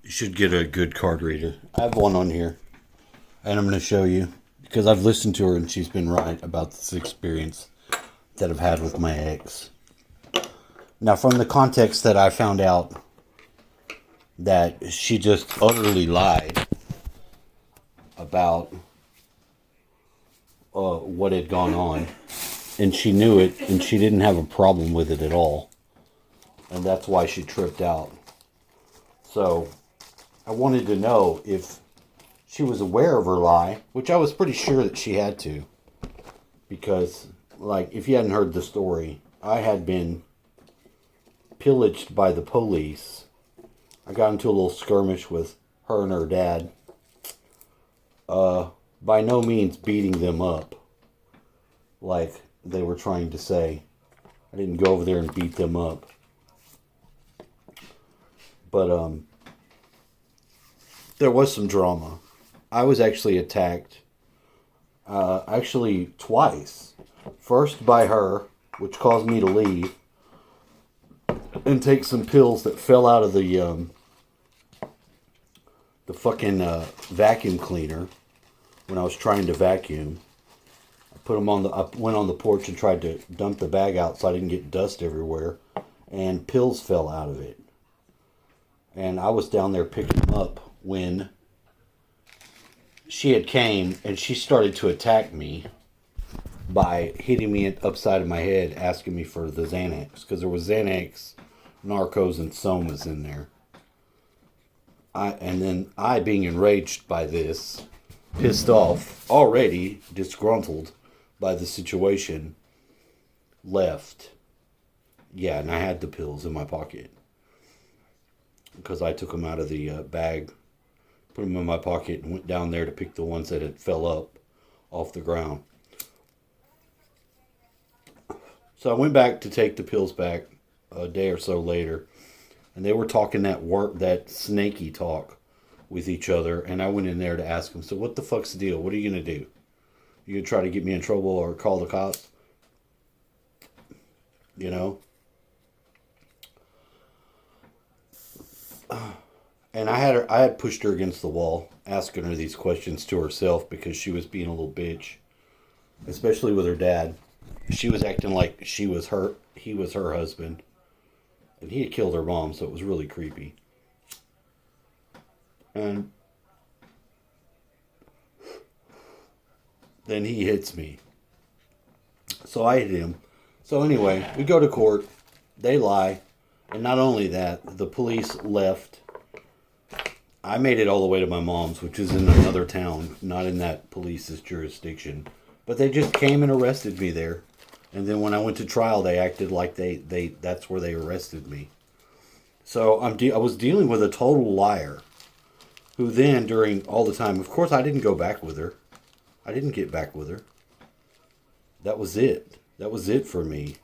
You should get a good card reader. I have one on here, and I'm going to show you because I've listened to her and she's been right about this experience that I've had with my ex. Now, from the context that I found out that she just utterly lied about what had gone on, and she knew it, and she didn't have a problem with it at all, and that's why she tripped out. So I wanted to know if she was aware of her lie, which I was pretty sure that she had to, because, like, if you hadn't heard the story, I had been pillaged by the police. I got into a little skirmish with her and her dad. By no means beating them up, like they were trying to say. I didn't go over there and beat them up. But there was some drama. I was actually attacked, actually twice. First by her, which caused me to leave and take some pills that fell out of the fucking vacuum cleaner when I was trying to vacuum. I went on the porch and tried to dump the bag out so I didn't get dust everywhere, and pills fell out of it. And I was down there picking them up when she had came and she started to attack me by hitting me upside of my head, asking me for the Xanax, because there was Xanax, Narcos, and Somas in there. And then I, being enraged by this, pissed off, already disgruntled by the situation, left. Yeah, and I had the pills in my pocket because I took them out of the bag, put them in my pocket, and went down there to pick the ones that had fell up off the ground. So I went back to take the pills back a day or so later, and they were talking that snaky talk with each other, and I went in there to ask them, so what the fuck's the deal? What are you going to do? You going to try to get me in trouble or call the cops? You know? And I had pushed her against the wall, asking her these questions to herself because she was being a little bitch, especially with her dad. She was acting like he was her husband, and he had killed her mom, so it was really creepy. And then he hits me. So I hit him. So anyway, we go to court. They lie. And not only that, the police left. I made it all the way to my mom's, which is in another town, not in that police's jurisdiction. But they just came and arrested me there. And then when I went to trial, they acted like that's where they arrested me. So I was dealing with a total liar, who then, during all the time, of course, I didn't go back with her. I didn't get back with her. That was it. That was it for me.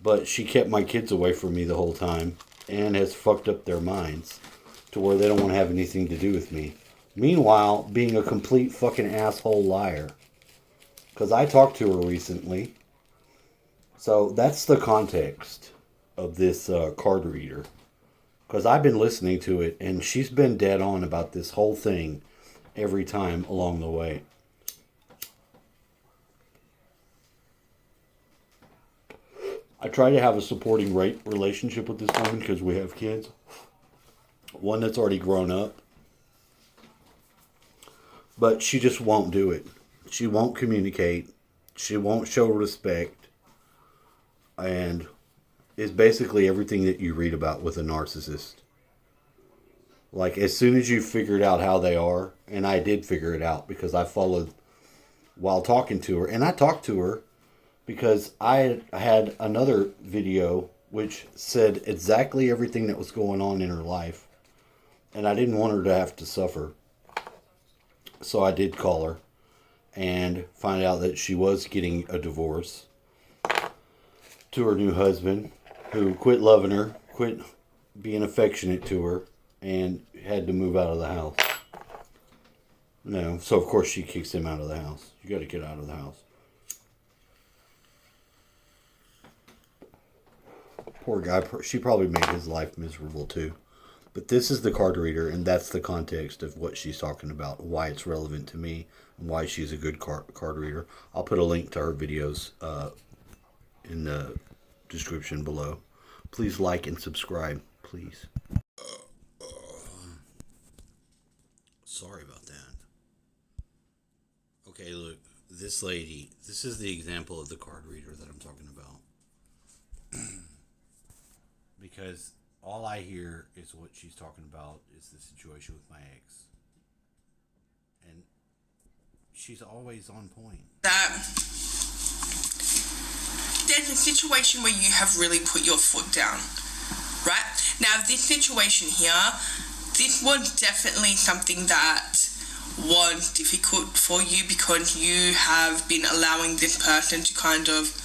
But she kept my kids away from me the whole time and has fucked up their minds to where they don't want to have anything to do with me. Meanwhile, being a complete fucking asshole liar. Because I talked to her recently. So that's the context of this card reader. Because I've been listening to it, and she's been dead on about this whole thing every time along the way. I try to have a supporting relationship with this woman because we have kids. One that's already grown up. But she just won't do it. She won't communicate. She won't show respect. And is basically everything that you read about with a narcissist. Like, as soon as you figured out how they are, and I did figure it out because I followed while talking to her, and I talked to her because I had another video which said exactly everything that was going on in her life, and I didn't want her to have to suffer. So I did call her and find out that she was getting a divorce to her new husband, who quit loving her, quit being affectionate to her, and had to move out of the house. No, so of course she kicks him out of the house. You got to get out of the house. Poor guy. She probably made his life miserable too. But this is the card reader, and that's the context of what she's talking about, why it's relevant to me, and why she's a good card reader. I'll put a link to her videos in the description below. Please like and subscribe, please. Sorry about that. Okay, look, this lady, this is the example of the card reader that I'm talking about. Because all I hear is what she's talking about is the situation with my ex. And she's always on point. There's a situation where you have really put your foot down, right? Now, this situation here, this was definitely something that was difficult for you because you have been allowing this person to kind of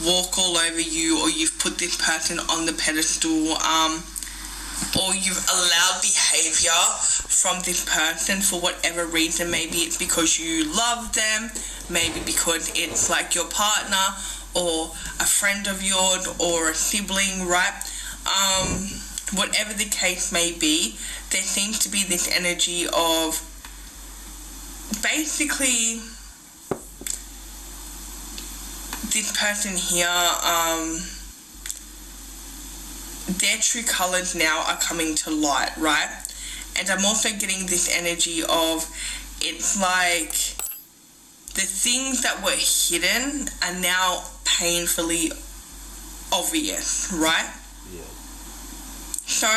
walk all over you, or you've put this person on the pedestal, or you've allowed behavior from this person for whatever reason. Maybe it's because you love them, maybe because it's like your partner or a friend of yours or a sibling, right? Whatever the case may be, there seems to be this energy of basically this person here, their true colors now are coming to light, right? And I'm also getting this energy of, it's like the things that were hidden are now painfully obvious, right? Yeah. So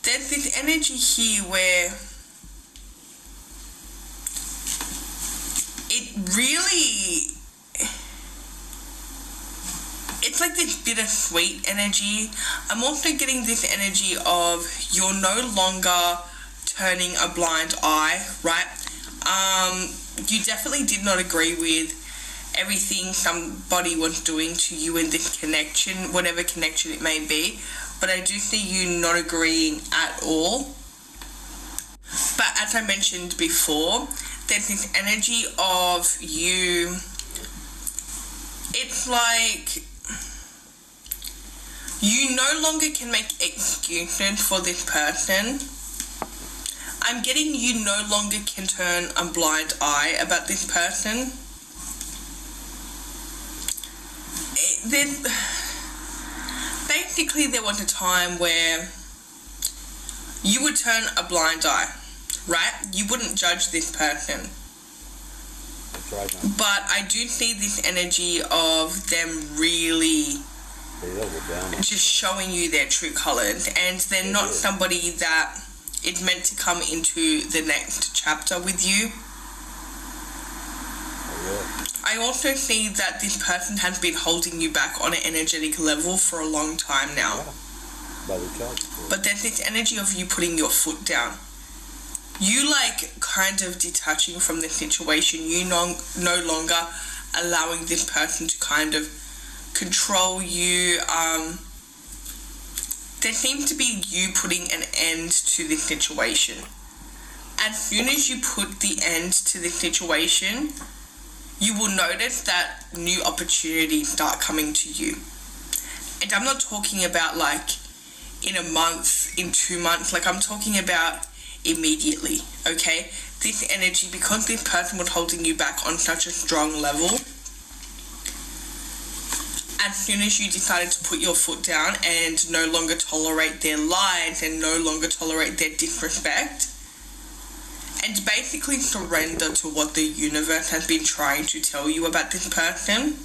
there's this energy here where it really, it's like this bittersweet energy. I'm also getting this energy of you're no longer turning a blind eye, right? You definitely did not agree with everything somebody was doing to you in this connection, whatever connection it may be, but I do see you not agreeing at all. But as I mentioned before, there's this energy of you, it's like you no longer can make excuses for this person. I'm getting you no longer can turn a blind eye about this person. Basically, there was a time where you would turn a blind eye, right? You wouldn't judge this person. That's right, man. But I do see this energy of them really just showing you their true colors, and they're not somebody that is meant to come into the next chapter with you. I also see that this person has been holding you back on an energetic level for a long time now. But there's this energy of you putting your foot down. You like kind of detaching from the situation. You no longer allowing this person to kind of control you. There seems to be you putting an end to this situation. As soon as you put the end to this situation, you will notice that new opportunities start coming to you. And I'm not talking about like in a month, in 2 months, like I'm talking about immediately, okay? This energy, because this person was holding you back on such a strong level, as soon as you decided to put your foot down and no longer tolerate their lies and no longer tolerate their disrespect, and basically surrender to what the universe has been trying to tell you about this person,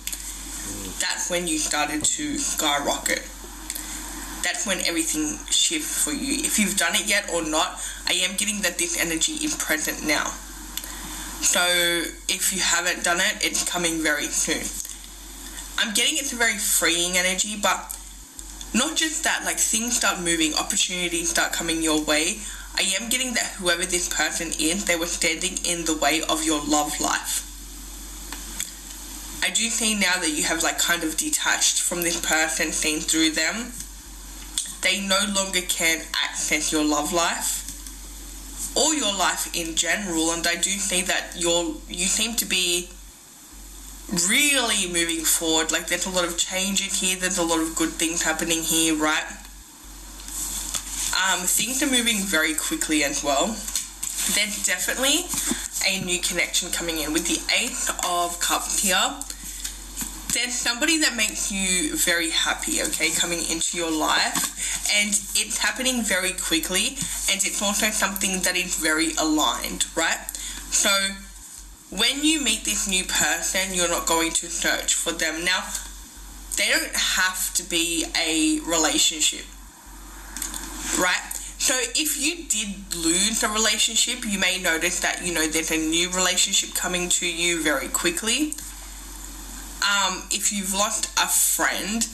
that's when you started to skyrocket. That's when everything shifts for you. If you've done it yet or not, I am getting that this energy is present now. So if you haven't done it, it's coming very soon. I'm getting it's a very freeing energy, but not just that, like things start moving, opportunities start coming your way. I am getting that whoever this person is, they were standing in the way of your love life. I do see now that you have like kind of detached from this person, seen through them. They no longer can access your love life or your life in general, and I do see that you seem to be really moving forward. Like there's a lot of changes here, there's a lot of good things happening here, right? things are moving very quickly as well. There's definitely a new connection coming in with the Eight of Cups here. There's somebody that makes you very happy, okay, coming into your life, and it's happening very quickly, and it's also something that is very aligned, right? So when you meet this new person, you're not going to search for them. Now, they don't have to be a relationship, right? So if you did lose a relationship, you may notice that, there's a new relationship coming to you very quickly. If you've lost a friend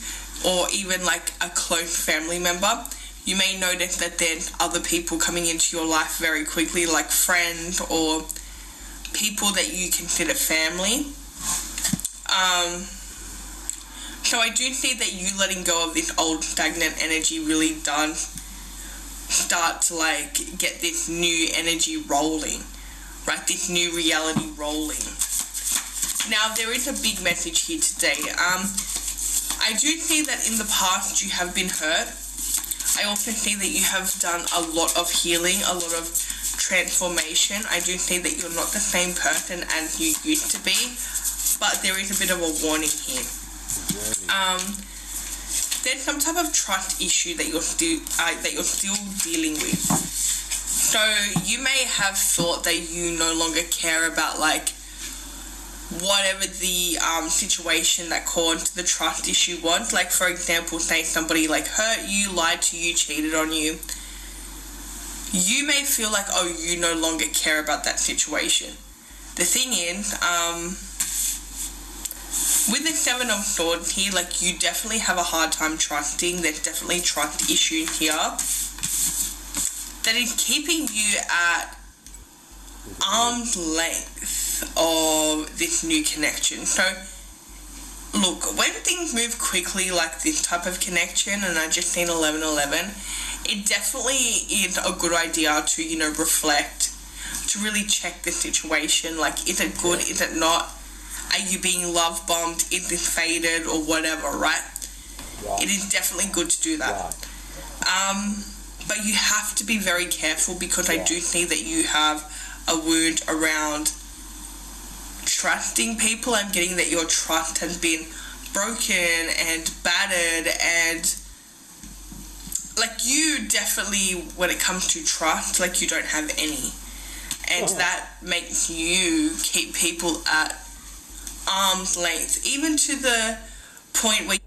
or even like a close family member, you may notice that there's other people coming into your life very quickly, like friends or people that you consider family. So I do see that you letting go of this old stagnant energy really does start to like get this new energy rolling, right? This new reality rolling. Now, there is a big message here today. I do see that in the past you have been hurt. I also see that you have done a lot of healing, a lot of transformation. I do see that you're not the same person as you used to be, but there is a bit of a warning here. There's some type of trust issue that you're still dealing with. So you may have thought that you no longer care about like whatever the situation that caused the trust issue was. Like, for example, say somebody like hurt you, lied to you, cheated on you. You may feel like, oh, you no longer care about that situation. The thing is, with the Seven of Swords here, like, you definitely have a hard time trusting. There's definitely trust issues here that is keeping you at arm's length of this new connection. So look, when things move quickly like this type of connection, and I just seen 1111, it definitely is a good idea to reflect, to really check the situation. Like, is it good, is it not, are you being love bombed, is this faded, or whatever, right? It is definitely good to do that. But you have to be very careful, because I do see that you have a wound around trusting people. I'm getting that your trust has been broken and battered, and like, you definitely, when it comes to trust, like, you don't have any, and that makes you keep people at arm's length, even to the point where